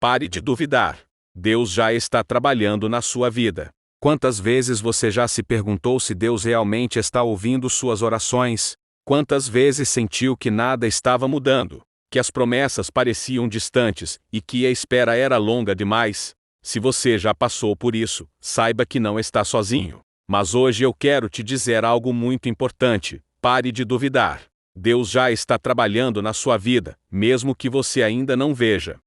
Pare de duvidar. Deus já está trabalhando na sua vida. Quantas vezes você já se perguntou se Deus realmente está ouvindo suas orações? Quantas vezes sentiu que nada estava mudando, que as promessas pareciam distantes e que a espera era longa demais? Se você já passou por isso, saiba que não está sozinho. Mas hoje eu quero te dizer algo muito importante: pare de duvidar. Deus já está trabalhando na sua vida, mesmo que você ainda não veja.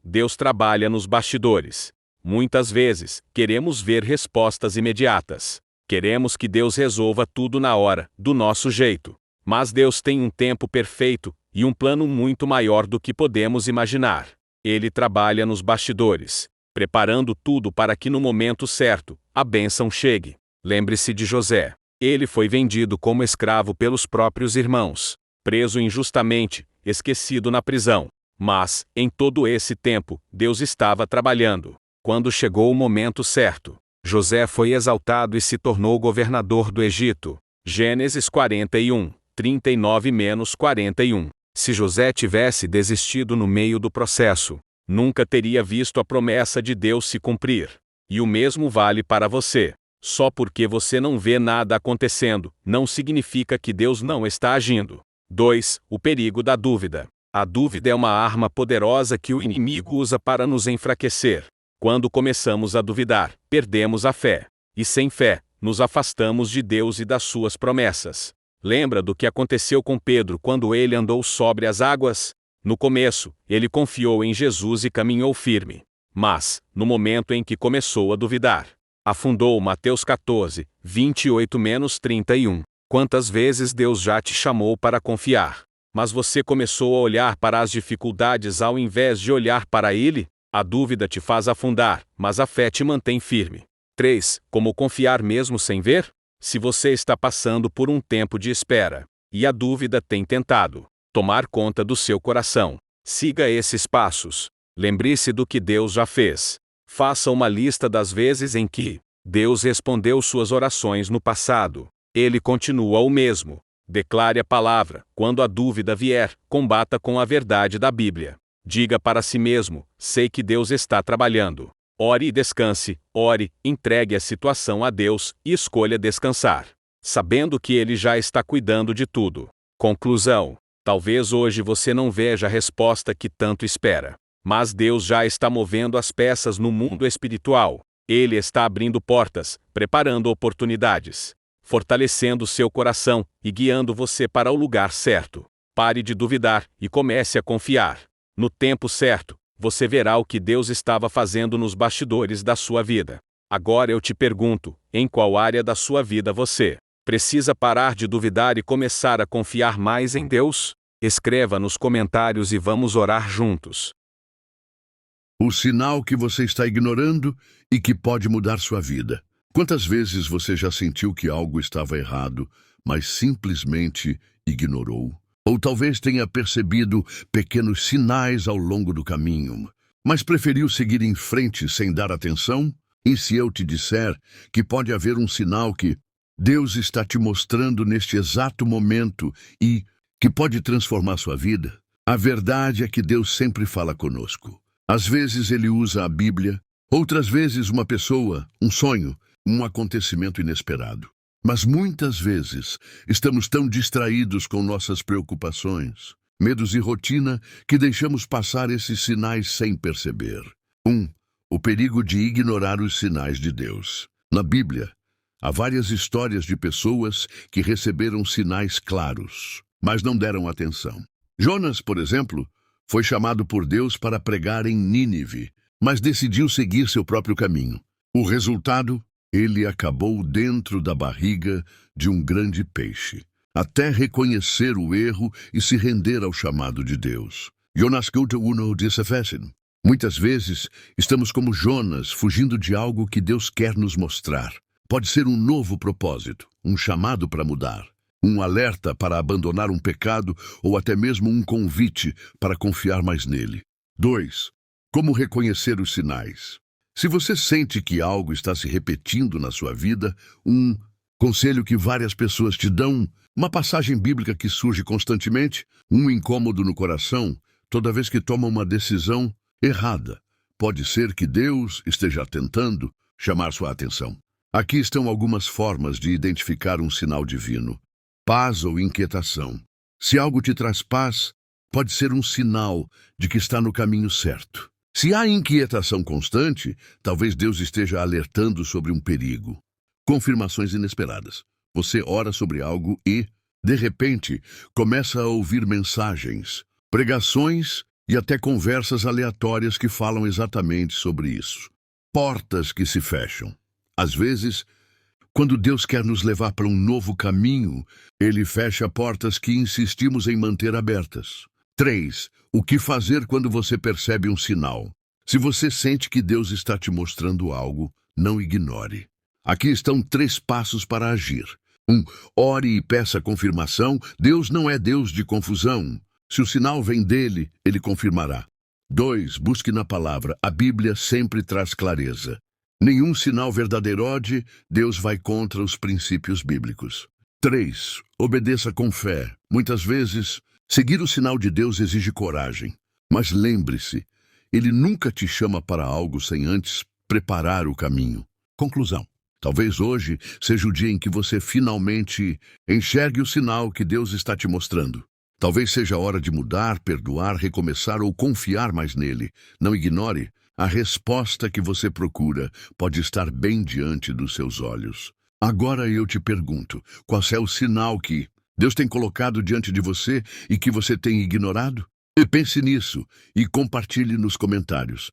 Deus trabalha nos bastidores. Muitas vezes, queremos ver respostas imediatas. Queremos que Deus resolva tudo na hora, do nosso jeito. Mas Deus tem um tempo perfeito e um plano muito maior do que podemos imaginar. Ele trabalha nos bastidores, preparando tudo para que no momento certo, a bênção chegue. Lembre-se de José. Ele foi vendido como escravo pelos próprios irmãos, preso injustamente, esquecido na prisão. Mas, em todo esse tempo, Deus estava trabalhando. Quando chegou o momento certo, José foi exaltado e se tornou governador do Egito. Gênesis 41, 39-41. Se José tivesse desistido no meio do processo, nunca teria visto a promessa de Deus se cumprir. E o mesmo vale para você. Só porque você não vê nada acontecendo, não significa que Deus não está agindo. 2. O perigo da dúvida. A dúvida é uma arma poderosa que o inimigo usa para nos enfraquecer. Quando começamos a duvidar, perdemos a fé. E sem fé, nos afastamos de Deus e das suas promessas. Lembra do que aconteceu com Pedro quando ele andou sobre as águas? No começo, ele confiou em Jesus e caminhou firme. Mas, no momento em que começou a duvidar, afundou. Mateus 14, 28-31. Quantas vezes Deus já te chamou para confiar, mas você começou a olhar para as dificuldades ao invés de olhar para Ele? A dúvida te faz afundar, mas a fé te mantém firme. 3. Como confiar mesmo sem ver? Se você está passando por um tempo de espera, e a dúvida tem tentado tomar conta do seu coração, siga esses passos. Lembre-se do que Deus já fez. Faça uma lista das vezes em que Deus respondeu suas orações no passado. Ele continua o mesmo. Declare a palavra. Quando a dúvida vier, combata com a verdade da Bíblia. Diga para si mesmo: sei que Deus está trabalhando. Ore e descanse. Ore, entregue a situação a Deus e escolha descansar, sabendo que Ele já está cuidando de tudo. Conclusão: talvez hoje você não veja a resposta que tanto espera, mas Deus já está movendo as peças no mundo espiritual. Ele está abrindo portas, preparando oportunidades, fortalecendo seu coração e guiando você para o lugar certo. Pare de duvidar e comece a confiar. No tempo certo, você verá o que Deus estava fazendo nos bastidores da sua vida. Agora eu te pergunto, em qual área da sua vida você precisa parar de duvidar e começar a confiar mais em Deus? Escreva nos comentários e vamos orar juntos. O sinal que você está ignorando e que pode mudar sua vida. Quantas vezes você já sentiu que algo estava errado, mas simplesmente ignorou? Ou talvez tenha percebido pequenos sinais ao longo do caminho, mas preferiu seguir em frente sem dar atenção? E se eu te disser que pode haver um sinal que Deus está te mostrando neste exato momento e que pode transformar sua vida? A verdade é que Deus sempre fala conosco. Às vezes Ele usa a Bíblia, outras vezes uma pessoa, um sonho, um acontecimento inesperado. Mas muitas vezes estamos tão distraídos com nossas preocupações, medos e rotina que deixamos passar esses sinais sem perceber. 1. O perigo de ignorar os sinais de Deus. Na Bíblia, há várias histórias de pessoas que receberam sinais claros, mas não deram atenção. Jonas, por exemplo, foi chamado por Deus para pregar em Nínive, mas decidiu seguir seu próprio caminho. O resultado? Ele acabou dentro da barriga de um grande peixe, até reconhecer o erro e se render ao chamado de Deus. Jonas Gute Uno disse Fessen. Muitas vezes estamos como Jonas, fugindo de algo que Deus quer nos mostrar. Pode ser um novo propósito, um chamado para mudar, um alerta para abandonar um pecado ou até mesmo um convite para confiar mais nele. 2. Como reconhecer os sinais? Se você sente que algo está se repetindo na sua vida, um conselho que várias pessoas te dão, uma passagem bíblica que surge constantemente, um incômodo no coração toda vez que toma uma decisão errada, pode ser que Deus esteja tentando chamar sua atenção. Aqui estão algumas formas de identificar um sinal divino: paz ou inquietação. Se algo te traz paz, pode ser um sinal de que está no caminho certo. Se há inquietação constante, talvez Deus esteja alertando sobre um perigo. Confirmações inesperadas. Você ora sobre algo e, de repente, começa a ouvir mensagens, pregações e até conversas aleatórias que falam exatamente sobre isso. Portas que se fecham. Às vezes, quando Deus quer nos levar para um novo caminho, Ele fecha portas que insistimos em manter abertas. 3. O que fazer quando você percebe um sinal? Se você sente que Deus está te mostrando algo, não ignore. Aqui estão 3 passos para agir. 1. Ore e peça confirmação. Deus não é Deus de confusão. Se o sinal vem dele, ele confirmará. 2. Busque na palavra. A Bíblia sempre traz clareza. Nenhum sinal verdadeiro, Deus vai contra os princípios bíblicos. 3. Obedeça com fé. Muitas vezes, seguir o sinal de Deus exige coragem. Mas lembre-se, Ele nunca te chama para algo sem antes preparar o caminho. Conclusão. Talvez hoje seja o dia em que você finalmente enxergue o sinal que Deus está te mostrando. Talvez seja a hora de mudar, perdoar, recomeçar ou confiar mais nele. Não ignore, a resposta que você procura pode estar bem diante dos seus olhos. Agora eu te pergunto, qual é o sinal que Deus tem colocado diante de você e que você tem ignorado? E pense nisso e compartilhe nos comentários.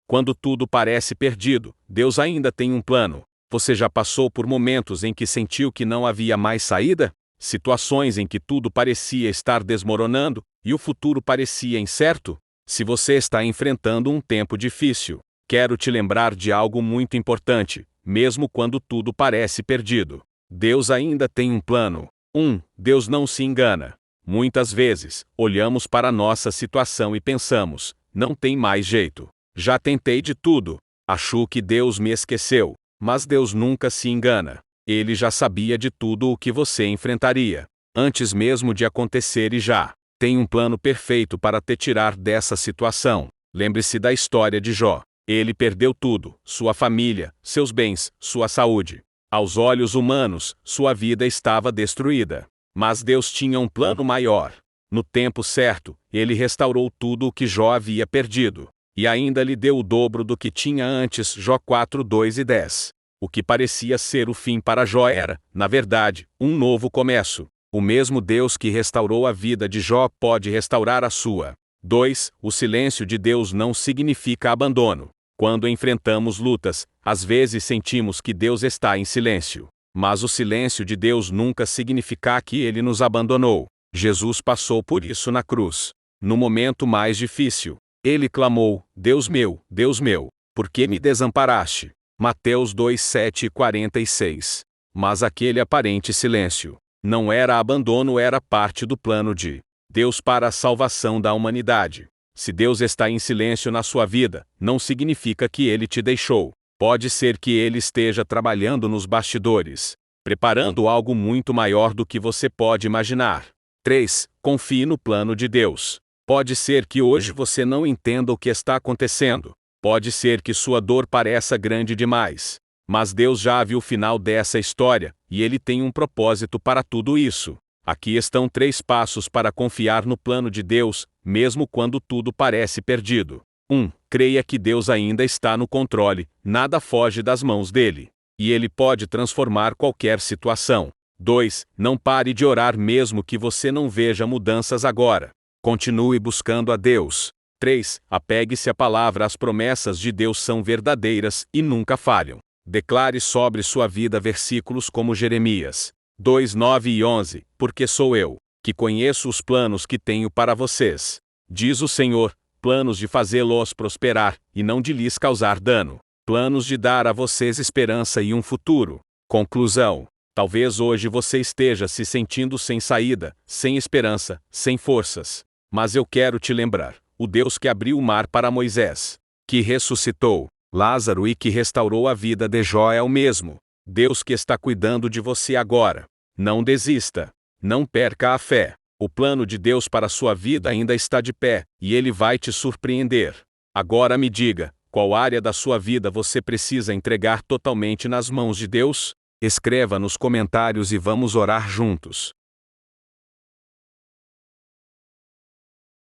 Quando tudo parece perdido, Deus ainda tem um plano. Você já passou por momentos em que sentiu que não havia mais saída? Situações em que tudo parecia estar desmoronando e o futuro parecia incerto? Se você está enfrentando um tempo difícil, quero te lembrar de algo muito importante, mesmo quando tudo parece perdido. Deus ainda tem um plano. 1. Deus não se engana. Muitas vezes, olhamos para nossa situação e pensamos, não tem mais jeito. Já tentei de tudo. Acho que Deus me esqueceu. Mas Deus nunca se engana. Ele já sabia de tudo o que você enfrentaria, antes mesmo de acontecer, e já tem um plano perfeito para te tirar dessa situação. Lembre-se da história de Jó. Ele perdeu tudo: sua família, seus bens, sua saúde. Aos olhos humanos, sua vida estava destruída. Mas Deus tinha um plano maior. No tempo certo, ele restaurou tudo o que Jó havia perdido. E ainda lhe deu o dobro do que tinha antes. Jó 4, 2 e 10. O que parecia ser o fim para Jó era, na verdade, um novo começo. O mesmo Deus que restaurou a vida de Jó pode restaurar a sua. 2. O silêncio de Deus não significa abandono. Quando enfrentamos lutas, às vezes sentimos que Deus está em silêncio. Mas o silêncio de Deus nunca significa que Ele nos abandonou. Jesus passou por isso na cruz. No momento mais difícil, Ele clamou: Deus meu, por que me desamparaste? Mateus 2, 7 e 46. Mas aquele aparente silêncio não era abandono, era parte do plano de Deus para a salvação da humanidade. Se Deus está em silêncio na sua vida, não significa que Ele te deixou. Pode ser que Ele esteja trabalhando nos bastidores, preparando algo muito maior do que você pode imaginar. 3. Confie no plano de Deus. Pode ser que hoje você não entenda o que está acontecendo. Pode ser que sua dor pareça grande demais. Mas Deus já viu o final dessa história, e Ele tem um propósito para tudo isso. Aqui estão 3 passos para confiar no plano de Deus, mesmo quando tudo parece perdido. 1. Creia que Deus ainda está no controle, nada foge das mãos dele. E Ele pode transformar qualquer situação. 2. Não pare de orar mesmo que você não veja mudanças agora. Continue buscando a Deus. 3. Apegue-se à palavra. As promessas de Deus são verdadeiras e nunca falham. Declare sobre sua vida versículos como Jeremias 2, 9 e 11. Porque sou eu, que conheço os planos que tenho para vocês, diz o Senhor, planos de fazê-los prosperar, e não de lhes causar dano. Planos de dar a vocês esperança e um futuro. Conclusão. Talvez hoje você esteja se sentindo sem saída, sem esperança, sem forças. Mas eu quero te lembrar, o Deus que abriu o mar para Moisés, que ressuscitou Lázaro e que restaurou a vida de Jó é o mesmo Deus que está cuidando de você agora. Não desista. Não perca a fé. O plano de Deus para a sua vida ainda está de pé, e Ele vai te surpreender. Agora me diga, qual área da sua vida você precisa entregar totalmente nas mãos de Deus? Escreva nos comentários e vamos orar juntos.